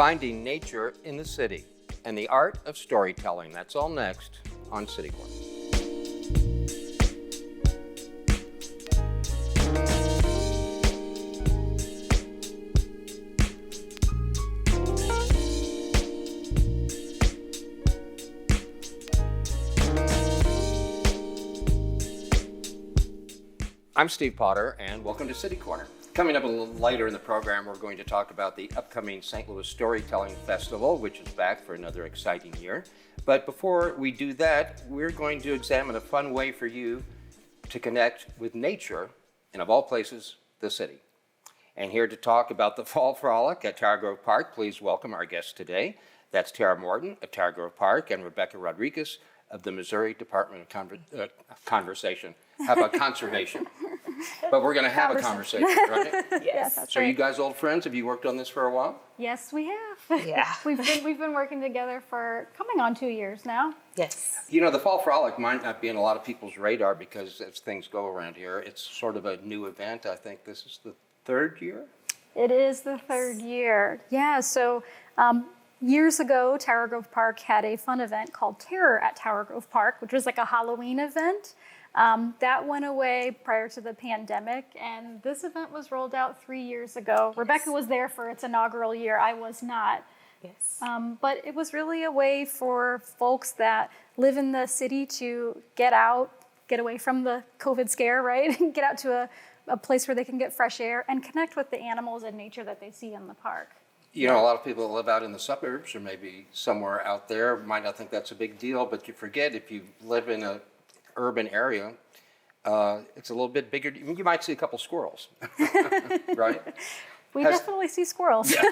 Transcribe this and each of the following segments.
Finding nature in the city and the art of storytelling. That's all next on City Corner. I'm Steve Potter, and welcome to City Corner. Coming up a little later in the program, we're going to talk about the upcoming St. Louis Storytelling Festival, which is back for another exciting year. But before we do that, we're going to examine a fun way for you to connect with nature, and of all places, the city. And here to talk about the Fall Frolic at Tower Grove Park, please welcome our guests today. That's Tara Morton of Tower Grove Park and Rebecca Rodriguez of the Missouri Department of Conversation. How about conservation? But we're going to have a conversation, right? Yes, that's So right. you guys old friends? Have you worked on this for a while? Yes, we have. Yeah. We've been working together for coming on 2 years now. Yes. You know, the Fall Frolic might not be on a lot of people's radar because as things go around here, it's sort of a new event. I think this is the third year? It is the third year. Yeah, so years ago, Tower Grove Park had a fun event called Terror at Tower Grove Park, which was like a Halloween event. That went away prior to the pandemic, and this event was rolled out 3 years ago. Yes. Rebecca was there for its inaugural year. I was not. Yes. But it was really a way for folks that live in the city to get out, get away from the COVID scare, right? Get out to a place where they can get fresh air and connect with the animals and nature that they see in the park. You know, a lot of people that live out in the suburbs or maybe somewhere out there might not think that's a big deal, but you forget if you live in a urban area, it's a little bit bigger. You might see a couple squirrels, right? We definitely see squirrels. Yeah.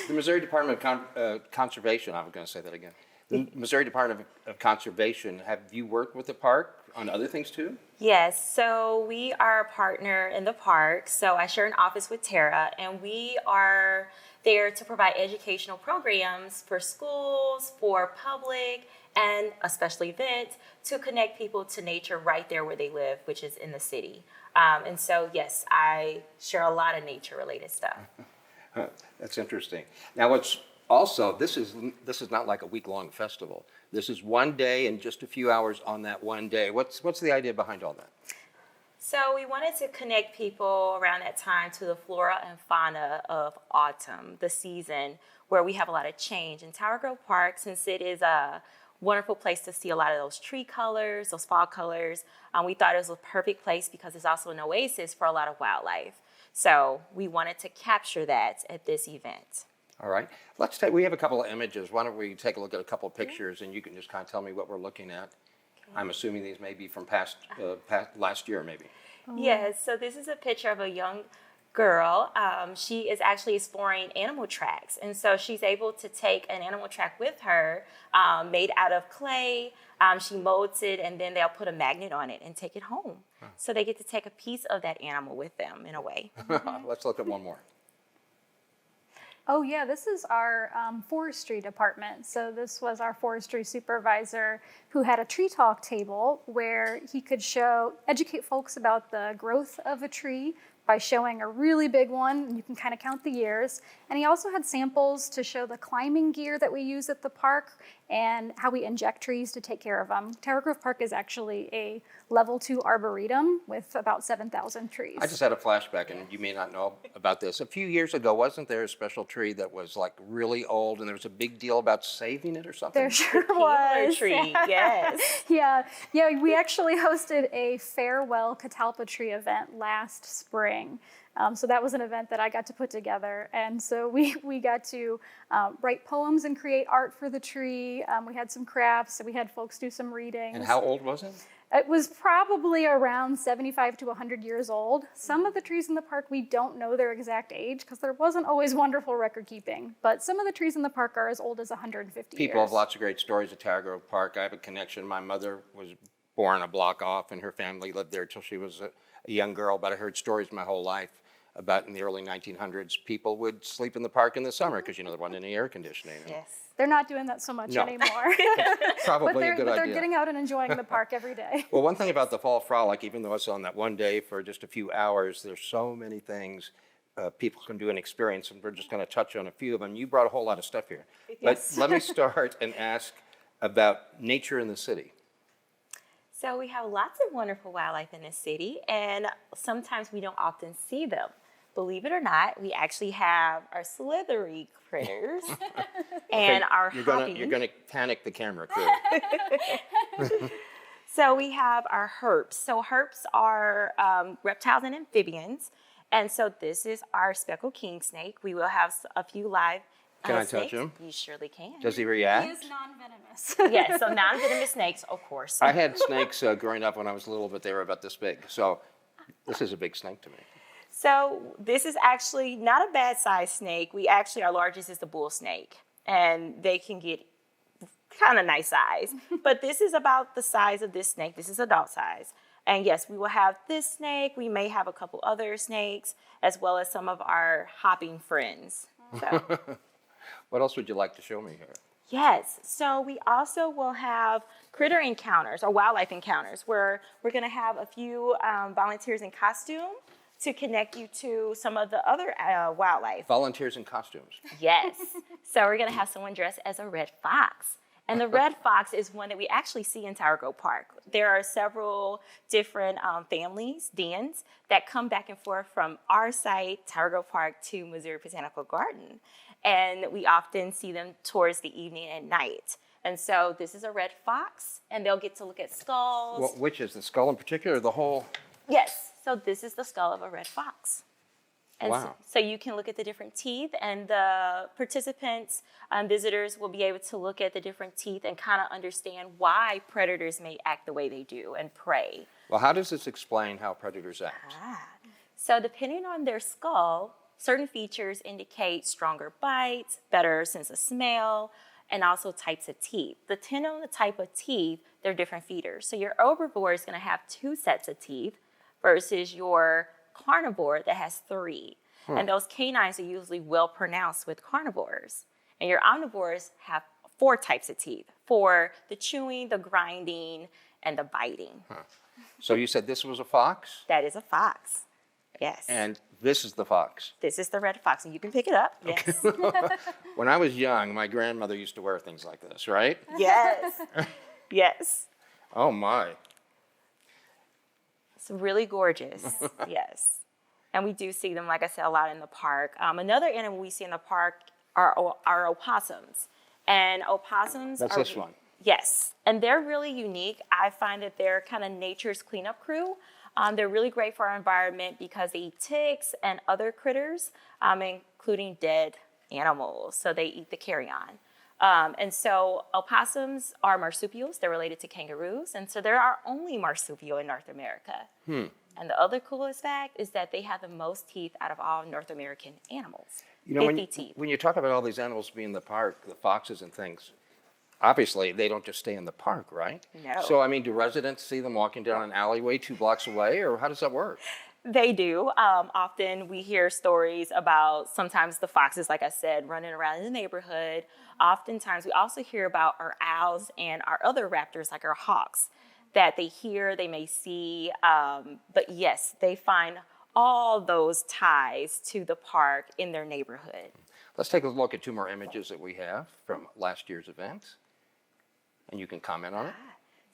The Missouri Department of Conservation, I'm going to say that again. The Missouri Department of Conservation, have you worked with the park on other things too? Yes. So we are a partner in the park. So I share an office with Tara, and we are there to provide educational programs for schools, for public, and a special event to connect people to nature right there where they live, which is in the city. And so, yes, I share a lot of nature-related stuff. That's interesting. Now, what's also, this is not like a week-long festival. This is one day and just a few hours on that one day. What's the idea behind all that? So we wanted to connect people around that time to the flora and fauna of autumn, the season where we have a lot of change. In Tower Grove Park, since it is a wonderful place to see a lot of those tree colors, those fall colors, we thought it was a perfect place because it's also an oasis for a lot of wildlife. So we wanted to capture that at this event. All right. We have a couple of images. Why don't we take a look at a couple of pictures and you can just kind of tell me what we're looking at. Okay. I'm assuming these may be from past last year, maybe. Yes, so this is a picture of a young girl. She is actually exploring animal tracks. And so she's able to take an animal track with her made out of clay. She molds it and then they'll put a magnet on it and take it home. Huh. So they get to take a piece of that animal with them in a way. Let's look at one more. Oh yeah, this is our forestry department. So this was our forestry supervisor who had a tree talk table where he could educate folks about the growth of a tree by showing a really big one, and you can kind of count the years. And he also had samples to show the climbing gear that we use at the park and how we inject trees to take care of them. Tower Grove Park is actually a level 2 arboretum with about 7,000 trees. I just had a flashback, and you may not know about this. A few years ago, wasn't there a special tree that was like really old, and there was a big deal about saving it or something? There sure was. Tree, yes. Yeah, we actually hosted a farewell catalpa tree event last spring. So that was an event that I got to put together. And so we got to write poems and create art for the tree. We had some crafts, and we had folks do some readings. And how old was it? It was probably around 75 to 100 years old. Some of the trees in the park, we don't know their exact age because there wasn't always wonderful record keeping. But some of the trees in the park are as old as 150 People years. have lots of great stories at Tower Grove Park. I have a connection. My mother was born a block off, and her family lived there till she was a young girl. But I heard stories my whole life about in the early 1900s, people would sleep in the park in the summer because, there wasn't any air conditioning. Yes. They're not doing that so much anymore. Probably a good they're idea. getting out and enjoying the park every day. Well, one thing about the Fall Frolic, even though it's on that one day for just a few hours, there's so many things people can do an experience, and we're just going to touch on a few of them. You brought a whole lot of stuff here. Yes. But let me start and ask about nature in the city. So we have lots of wonderful wildlife in the city, and sometimes we don't often see them. Believe it or not, we actually have our slithery critters and our hopping. You're gonna panic the camera crew. So we have our herps. So herps are reptiles and amphibians. And so this is our speckled king snake. We will have a few live Can I snakes. touch him? You surely can. Does he He react? is non-venomous. Yes, so non-venomous snakes, of course. I had snakes growing up when I was little, but they were about this big. So this is a big snake to me. So this is actually not a bad size snake. Our largest is the bull snake, and they can get kind of nice size. But this is about the size of this snake. This is adult size. And yes, we will have this snake. We may have a couple other snakes, as well as some of our hopping friends. So, What else would you like to show me here? yes, so we also will have critter encounters or wildlife encounters where we're going to have a few volunteers in costume to connect you to some of the other wildlife. Volunteers in costumes. Yes. So we're going to have someone dressed as a red fox. And the red fox is one that we actually see in Tower Grove Park. There are several different families, dens, that come back and forth from our site, Tower Grove Park, to Missouri Botanical Garden. And we often see them towards the evening and night. And so this is a red fox, and they'll get to look at skulls. Well, which is the skull in particular, or the whole? Yes. So this is the skull of a red fox. And Wow. so you can look at the different teeth, and the participants, visitors will be able to look at the different teeth and kind of understand why predators may act the way they do and prey. Well, how does this explain how predators act? So depending on their skull, certain features indicate stronger bites, better sense of smell, and also types of teeth. Depending on the type of teeth, they're different feeders. So your herbivore is going to have 2 sets of teeth versus your carnivore that has 3. And those canines are usually well pronounced with carnivores. And your omnivores have 4 types of teeth for the chewing, the grinding, and the biting. So you said this was a fox, That is a fox. Yes. and this is the fox. This is the red fox, and you can pick it up. Yes. When I was young, my grandmother used to wear things like this, right? Yes. Yes. Oh my. It's really gorgeous. Yes. And we do see them, like I said, a lot in the park. Another animal we see in the park are opossums. And opossums That's are... this one. Yes. And they're really unique. I find that they're kind of nature's cleanup crew. They're really great for our environment because they eat ticks and other critters, including dead animals. So they eat the carrion. And so opossums are marsupials. They're related to kangaroos. And so they're our only marsupial in North America. And the other coolest fact is that they have the most teeth out of all North American animals. You know, 50 teeth. when you talk about all these animals being in the park, the foxes and things, obviously they don't just stay in the park, right? No. So, I mean, do residents see them walking down an alleyway 2 blocks away, or how does that work? They do. Often we hear stories about sometimes the foxes, like I said, running around in the neighborhood. Oftentimes we also hear about our owls and our other raptors, like our hawks, that they hear, they may see. But yes, they find all those ties to the park in their neighborhood. Let's take a look at 2 more images that we have from last year's event, and you can comment on it.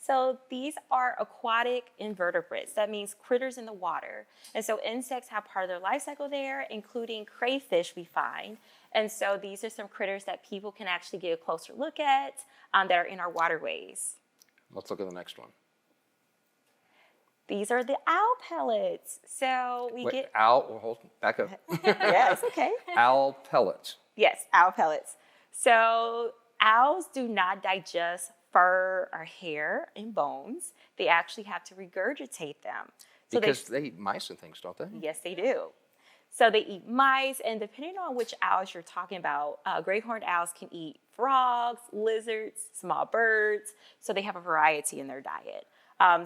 So these are aquatic invertebrates. That means critters in the water. And so insects have part of their life cycle there, including crayfish we find. And so these are some critters that people can actually get a closer look at that are in our waterways. Let's look at the next one. These are the owl pellets. So we Wait, get... owl, well, hold, back up. Yes, okay. Owl pellets. Yes, owl pellets. So owls do not digest fur or hair and bones. They actually have to regurgitate them. So Because they eat mice and things, don't they? Yes, they do. So they eat mice, and depending on which owls you're talking about, great horned owls can eat frogs, lizards, small birds. So they have a variety in their diet.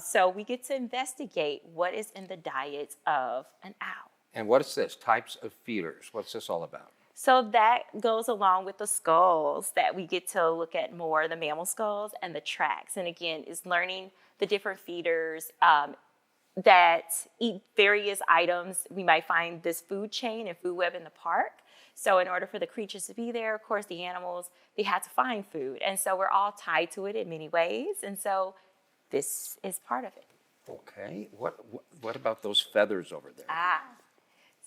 So we get to investigate what is in the diet of an owl. And what is this? Types of feeders. What's this all about? So that goes along with the skulls that we get to look at more, the mammal skulls and the tracks. And again, is learning the different feeders that eat various items. We might find this food chain and food web in the park. So in order for the creatures to be there, of course, the animals, they had to find food. And so we're all tied to it in many ways. And so this is part of it. Okay. What about those feathers over there?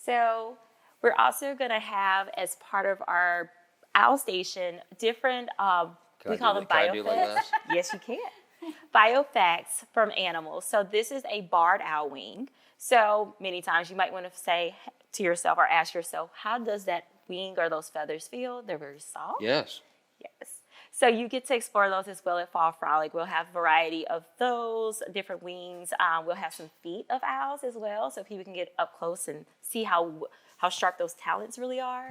So we're also going to have, as part of our owl station, different, we call them biofacts. Like Yes, you can. Biofacts from animals. So this is a barred owl wing. So many times you might want to say to yourself or ask yourself, how does that wing or those feathers feel? They're very soft. Yes. Yes. So you get to explore those as well at Fall Frolic. We'll have a variety of those, different wings. We'll have some feet of owls as well, so people can get up close and see how sharp those talons really are.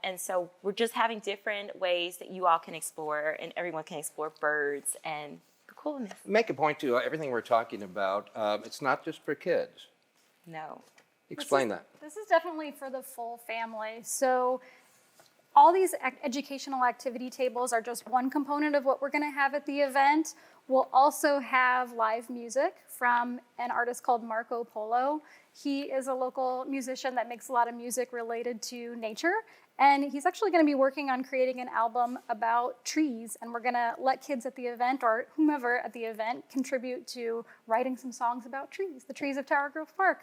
And so we're just having different ways that you all can explore, and everyone can explore birds and the coolness. Make a point to everything we're talking about. It's not just for kids. No. Explain that. This is definitely for the full family. So all these educational activity tables are just one component of what we're going to have at the event. We'll also have live music from an artist called Marco Polo. He is a local musician that makes a lot of music related to nature. And he's actually going to be working on creating an album about trees. And we're going to let kids at the event, or whomever at the event, contribute to writing some songs about trees, the trees of Tower Grove Park.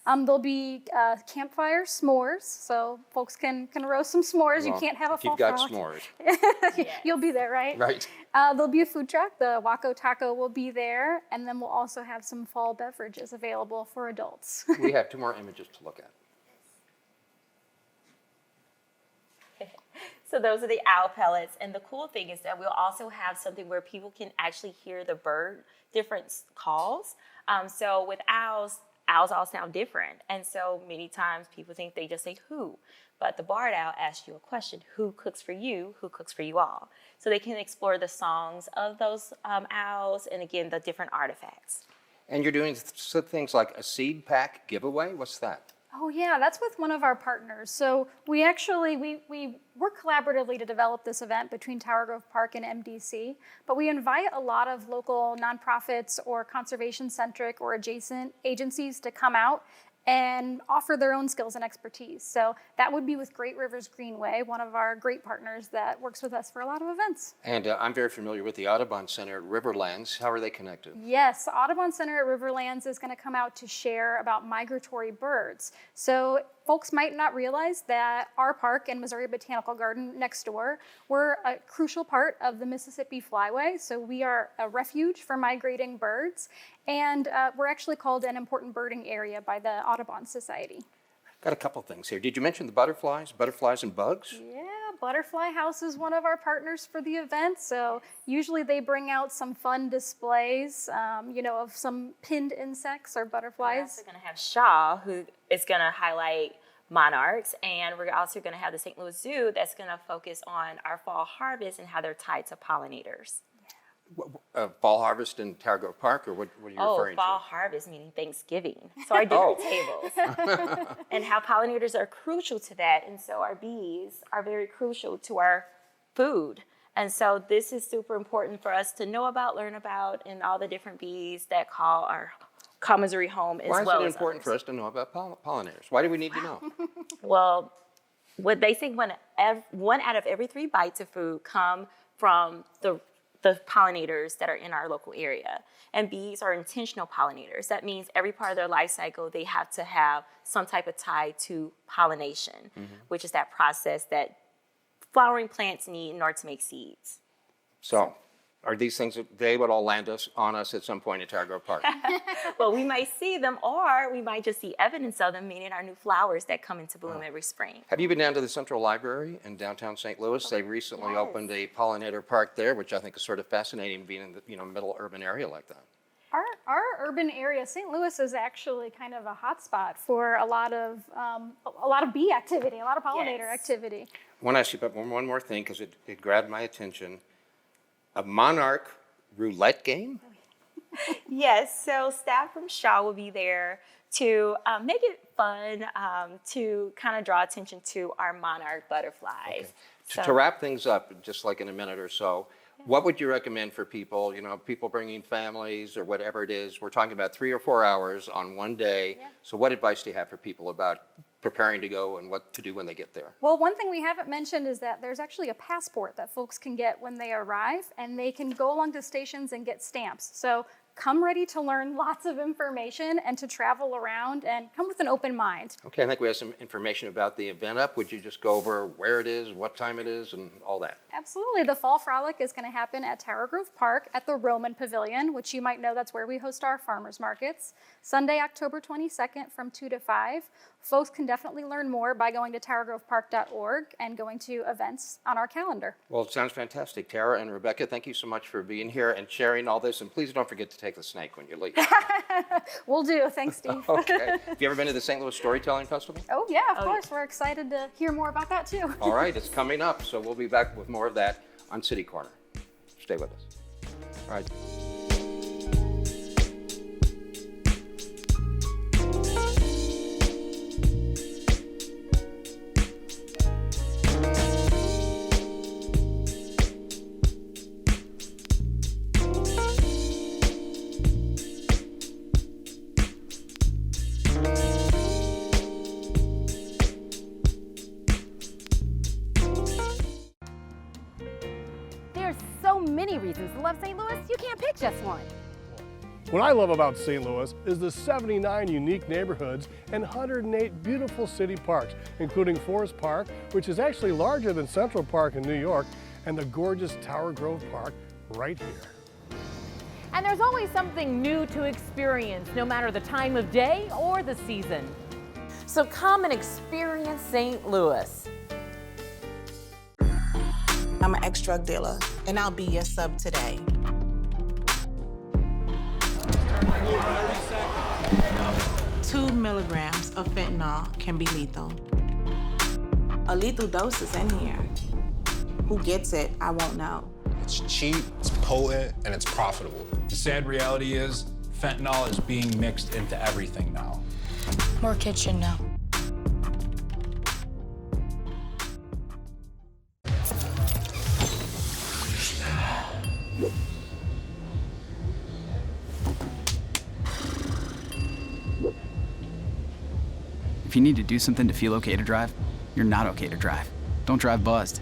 There'll be campfire s'mores, so folks can roast some s'mores. Well, you can't have a Fall You've got Frolic. s'mores. You'll be there, right? Right. There'll be a food truck. The Waco Taco will be there. And then we'll also have some fall beverages available for adults. We have 2 more images to look at. So those are the owl pellets. And the cool thing is that we'll also have something where people can actually hear the bird, different calls. So with owls all sound different. And so many times people think they just say who. But the barred owl asks you a question: who cooks for you? Who cooks for you all? So they can explore the songs of those owls, and again, the different artifacts. And you're doing things like a seed pack giveaway. What's that? Oh yeah, that's with one of our partners. So we actually, we work collaboratively to develop this event between Tower Grove Park and MDC, but we invite a lot of local nonprofits or conservation-centric or adjacent agencies to come out and offer their own skills and expertise. So that would be with Great Rivers Greenway, one of our great partners that works with us for a lot of events. And I'm very familiar with the Audubon Center at Riverlands. How are they connected? Yes, the Audubon Center at Riverlands is going to come out to share about migratory birds. So folks might not realize that our park and Missouri Botanical Garden next door, we're a crucial part of the Mississippi Flyway. So we are a refuge for migrating birds, and we're actually called an important birding area by the Audubon Society. Got a couple things here. Did you mention the butterflies and bugs? Yeah, Butterfly House is one of our partners for the event. So usually they bring out some fun displays, of some pinned insects or butterflies. We're also going to have Shaw, who is going to highlight monarchs, and we're also going to have the St. Louis Zoo that's going to focus on our fall harvest and how they're tied to pollinators. Fall harvest in Tower Grove Park, or what are you referring fall to? harvest meaning Thanksgiving. So our dinner tables and how pollinators are crucial to that. And so our bees are very crucial to our food. And so this is super important for us to know about, learn about, and all the different bees that call Missouri home as well. Why is it as important others. for us to know about pollinators? Why do we need to know? Well, what they say, one out of every 3 bites of food come from the pollinators that are in our local area. And bees are intentional pollinators. That means every part of their life cycle, they have to have some type of tie to pollination, which is that process that flowering plants need in order to make seeds. So, are these things that they would all land on us at some point in Tower Grove Park? Well, we might see them, or we might just see evidence of them, meaning our new flowers that come into bloom every spring. Have you been down to the Central Library in downtown St. Louis? They recently opened a pollinator park there, which I think is sort of fascinating, being in the middle urban area like that. Our urban area, St. Louis, is actually kind of a hotspot for a lot of bee activity, a lot of pollinator activity. I want to ask you about one more thing, because it grabbed my attention. A monarch roulette game? Yes, so staff from Shaw will be there to make it fun, to kind of draw attention to our monarch butterflies. Okay. To wrap things up, just like in a minute or so, What would you recommend for people, people bringing families or whatever it is? We're talking about 3 or 4 hours on one day. Yeah. So what advice do you have for people about preparing to go and what to do when they get there? Well, one thing we haven't mentioned is that there's actually a passport that folks can get when they arrive, and they can go along to stations and get stamps. So come ready to learn lots of information and to travel around, and come with an open mind. Okay, I think we have some information about the event up. Would you just go over where it is, what time it is, and all that? Absolutely. The Fall Frolic is going to happen at Tower Grove Park at the Roman Pavilion, which you might know that's where we host our farmers markets. Sunday, October 22nd from 2 to 5. Folks can definitely learn more by going to towergrovepark.org and going to events on our calendar. Well, it sounds fantastic. Tara and Rebecca, thank you so much for being here and sharing all this. And please don't forget to take the snake when you leave. Will do. Thanks, Steve. Okay. Have you ever been to the St. Louis Storytelling Festival? Oh, yeah, of course. We're excited to hear more about that, too. All right, it's coming up. So we'll be back with more of that on City Corner. Stay with us. All right. There's so many reasons to love St. Louis, you can't pick just one. What I love about St. Louis is the 79 unique neighborhoods and 108 beautiful city parks, including Forest Park, which is actually larger than Central Park in New York, and the gorgeous Tower Grove Park right here. And there's always something new to experience, no matter the time of day or the season. So come and experience St. Louis. I'm an ex-drug dealer, and I'll be your sub today. Two milligrams of fentanyl can be lethal. A lethal dose is in here. Who gets it, I won't know. It's cheap, it's potent, and it's profitable. The sad reality is fentanyl is being mixed into everything now. More kids should know. If you need to do something to feel okay to drive, you're not okay to drive. Don't drive buzzed.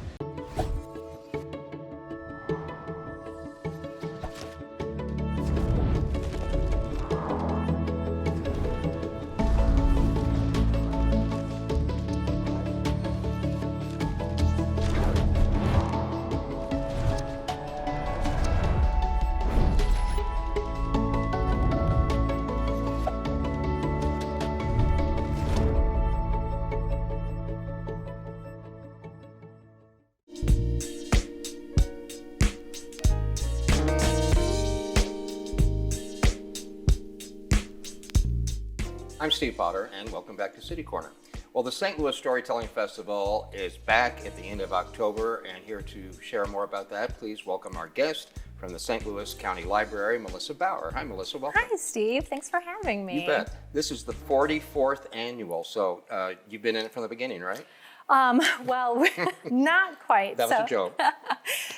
I'm Steve Potter, and welcome back to City Corner. Well, the St. Louis Storytelling Festival is back at the end of October, and here to share more about that, please welcome our guest from the St. Louis County Library, Melissa Bauer. Hi, Melissa. Welcome. Hi, Steve. Thanks for having me. You bet. This is the 44th annual, so you've been in it from the beginning, right? Well, not quite. That was a joke.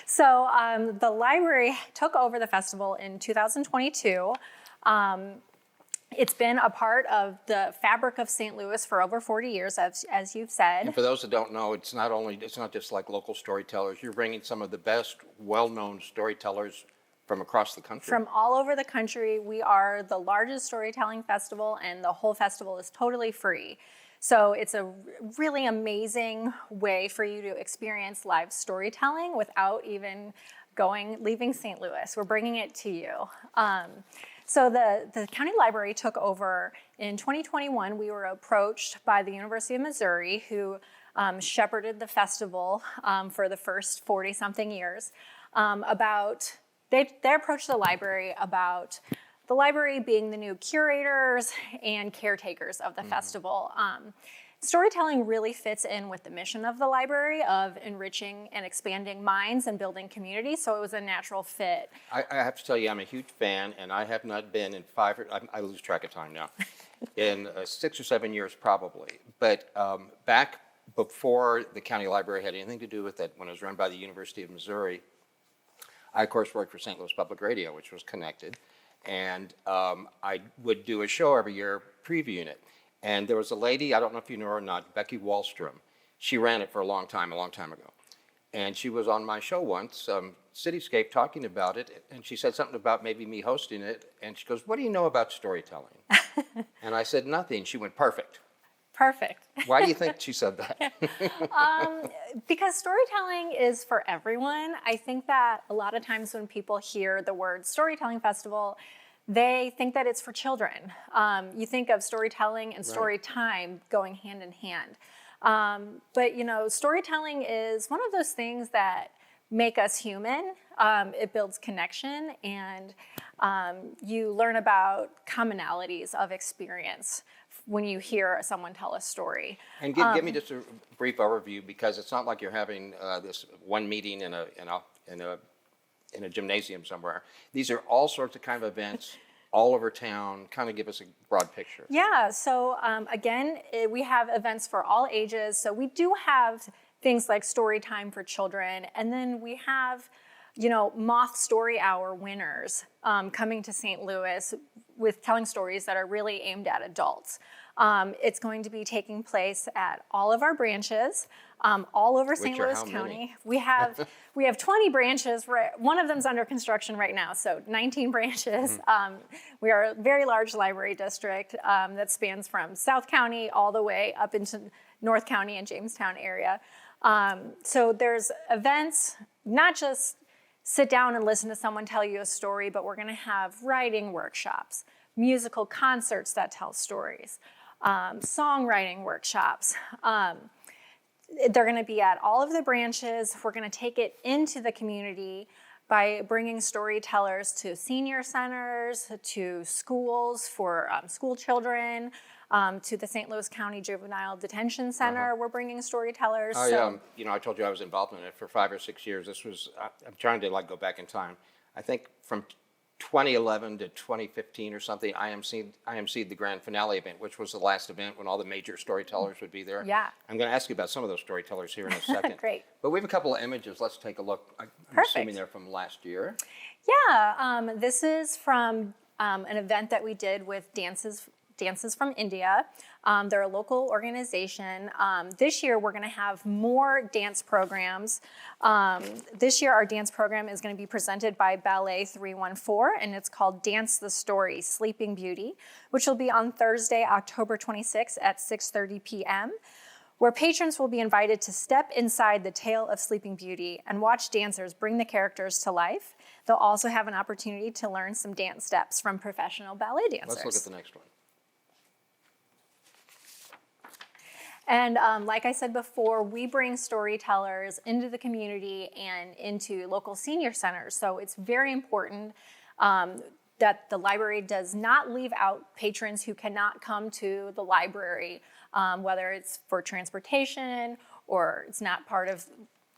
So the library took over the festival in 2022. It's been a part of the fabric of St. Louis for over 40 years, as you've said. And for those that don't know, it's not just like local storytellers. You're bringing some of the best, well-known storytellers from across the country. From all over the country. We are the largest storytelling festival, and the whole festival is totally free. So it's a really amazing way for you to experience live storytelling without even leaving St. Louis. We're bringing it to you. So the county library took over in 2021. We were approached by the University of Missouri, who shepherded the festival for the first 40-something years. They approached the library about the library being the new curators and caretakers of the festival. Storytelling really fits in with the mission of the library of enriching and expanding minds and building community, so it was a natural fit. I have to tell you, I'm a huge fan, and I have not been in I lose track of time now, in 6 or 7 years probably. But back before the county library had anything to do with it, when it was run by the University of Missouri, I, of course, worked for St. Louis Public Radio, which was connected. And I would do a show every year previewing it. And there was a lady, I don't know if you know her or not, Becky Wallstrom. She ran it for a long time ago. And she was on my show once, Cityscape, talking about it. And she said something about maybe me hosting it. And she goes, "What do you know about storytelling?" And I said, "Nothing." She went, "Perfect." Perfect. Why do you think she said that? Because storytelling is for everyone. I think that a lot of times when people hear the word storytelling festival, they think that it's for children. You think of storytelling and story time going hand in hand. But you know, storytelling is one of those things that make us human. It builds connection, and you learn about commonalities of experience when you hear someone tell a story. And give me just a brief overview, because it's not like you're having this one meeting in a gymnasium somewhere. These are all sorts of kind of events all over town. Kind of give us a broad picture. Yeah, so again, we have events for all ages. So we do have things like story time for children, and then we have, you know, Moth Story Hour winners coming to St. Louis with telling stories that are really aimed at adults. It's going to be taking place at all of our branches, all over St. Louis County. We have 20 branches. One of them's under construction right now, so 19 branches. We are a very large library district that spans from South County all the way up into North County and Jamestown area. So there's events, not just sit down and listen to someone tell you a story, but we're going to have writing workshops, musical concerts that tell stories, songwriting workshops. They're going to be at all of the branches. We're going to take it into the community by bringing storytellers to senior centers, to schools for school children, to the St. Louis County Juvenile Detention Center. We're bringing storytellers. You know, I told you I was involved in it for 5 or 6 years. This was, I'm trying to like go back in time. I think from 2011 to 2015 or something, IMC'd the grand finale event, which was the last event when all the major storytellers would be there. Yeah. I'm going to ask you about some of those storytellers here in a second. Great. But we have a couple of images. Let's take a look. I'm assuming they're from last year. Yeah, this is from an event that we did with Dances from India. They're a local organization. This year, we're going to have more dance programs. This year, our dance program is going to be presented by Ballet 314, and it's called Dance the Story, Sleeping Beauty, which will be on Thursday, October 26th at 6:30 p.m., where patrons will be invited to step inside the tale of Sleeping Beauty and watch dancers bring the characters to life. They'll also have an opportunity to learn some dance steps from professional ballet dancers. Let's look at the next one. And like I said before, we bring storytellers into the community and into local senior centers. So it's very important that the library does not leave out patrons who cannot come to the library, whether it's for transportation or it's not part of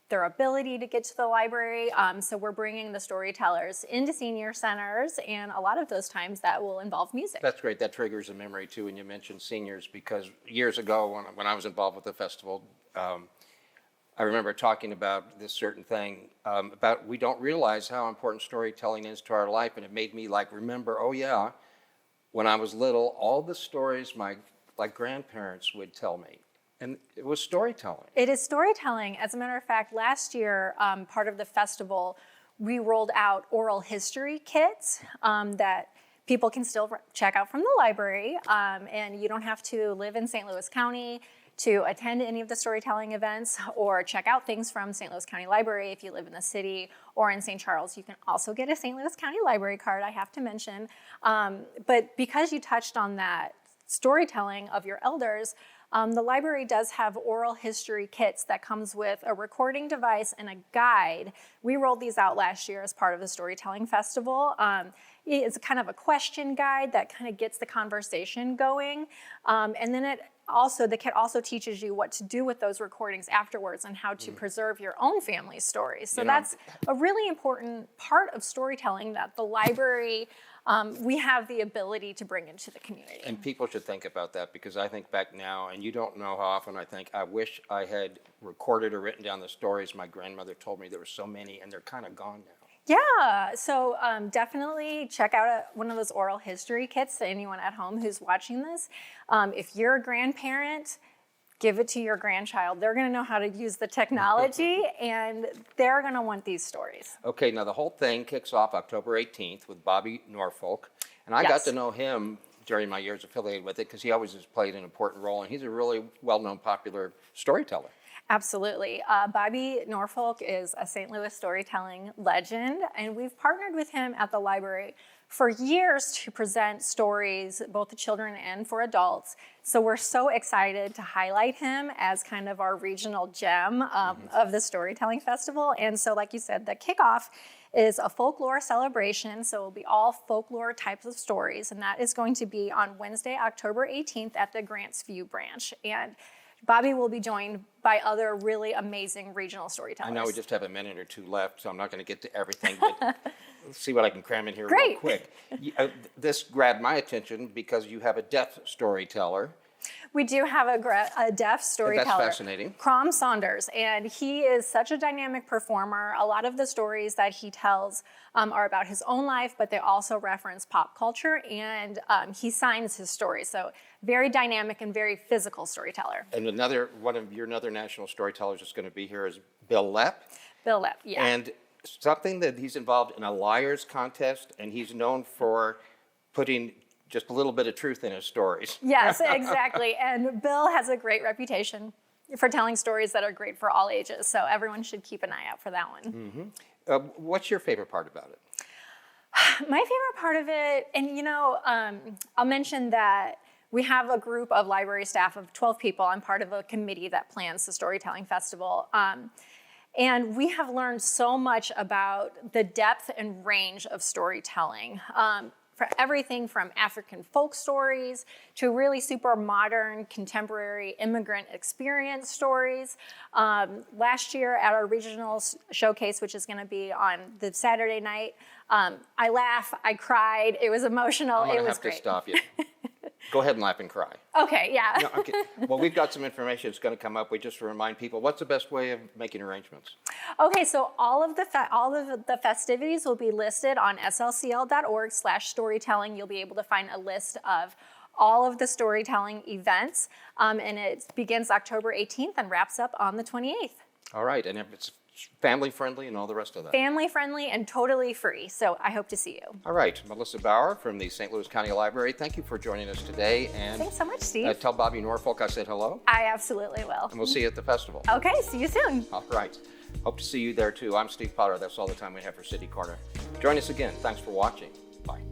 their ability to get to the library. So we're bringing the storytellers into senior centers, and a lot of those times that will involve music. That's great. That triggers a memory too when you mentioned seniors, because years ago when I was involved with the festival, I remember talking about this certain thing about we don't realize how important storytelling is to our life, and it made me like remember, oh yeah, when I was little, all the stories my grandparents would tell me. And it was storytelling. It is storytelling. As a matter of fact, last year, part of the festival, we rolled out oral history kits that people can still check out from the library. And you don't have to live in St. Louis County to attend any of the storytelling events or check out things from St. Louis County Library. If you live in the city or in St. Charles, you can also get a St. Louis County Library card, I have to mention. But because you touched on that storytelling of your elders, the library does have oral history kits that comes with a recording device and a guide. We rolled these out last year as part of the Storytelling Festival. It's kind of a question guide that kind of gets the conversation going. And then the kit also teaches you what to do with those recordings afterwards and how to preserve your own family stories. So that's a really important part of storytelling that the library we have the ability to bring into the community. And people should think about that, because I think back now, and you don't know how often I think, I wish I had recorded or written down the stories my grandmother told me. There were so many, and they're kind of gone now. Yeah, so definitely check out one of those oral history kits to anyone at home who's watching this. If you're a grandparent, give it to your grandchild. They're going to know how to use the technology and they're going to want these stories. Okay, now the whole thing kicks off October 18th with Bobby Norfolk. And I got to know him during my years affiliated with it because he always has played an important role, and he's a really well-known, popular storyteller. Absolutely. Bobby Norfolk is a St. Louis storytelling legend, and we've partnered with him at the library for years to present stories, both to children and for adults. So we're so excited to highlight him as kind of our regional gem of the Storytelling Festival. And so, like you said, the kickoff is a folklore celebration. So it'll be all folklore types of stories. And that is going to be on Wednesday, October 18th at the Grants View branch. And Bobby will be joined by other really amazing regional storytellers. I know we just have a minute or two left, so I'm not going to get to everything, but let's see what I can cram in here Great. real quick. This grabbed my attention because you have a deaf storyteller. We do have a deaf storyteller. That's fascinating. Crom Saunders, and he is such a dynamic performer. A lot of the stories that he tells are about his own life, but they also reference pop culture, and he signs his stories. So very dynamic and very physical storyteller. And one of your other national storytellers that's going to be here is Bill Lepp. Bill Lepp, yeah. And something that he's involved in a liar's contest, and he's known for putting just a little bit of truth in his stories. Yes, exactly. And Bill has a great reputation for telling stories that are great for all ages. So everyone should keep an eye out for that one. Mm-hmm. What's your favorite part about it? My favorite part of it, and I'll mention that we have a group of library staff of 12 people. I'm part of a committee that plans the Storytelling Festival. And we have learned so much about the depth and range of storytelling. For everything from African folk stories to really super modern, contemporary immigrant experience stories. Last year at our regional showcase, which is going to be on the Saturday night, I laughed, I cried, it was emotional, it was great. To stop you. Go ahead and laugh and cry. Okay, yeah. No, okay. Well, we've got some information that's going to come up. We just remind people, what's the best way of making arrangements? Okay, so all of the festivities will be listed on slcl.org/storytelling. You'll be able to find a list of all of the storytelling events, and it begins October 18th and wraps up on the 28th. All right, and if it's family friendly and all the rest of that. Family friendly and totally free, so I hope to see you. All right, Melissa Bauer from the St. Louis County Library, thank you for joining us today. And thanks so much, Steve. Tell Bobby Norfolk I said hello. I absolutely will. And we'll see you at the festival. Okay, see you soon. All right, hope to see you there too. I'm Steve Potter. That's all the time we have for City Corner. Join us again. Thanks for watching. Bye.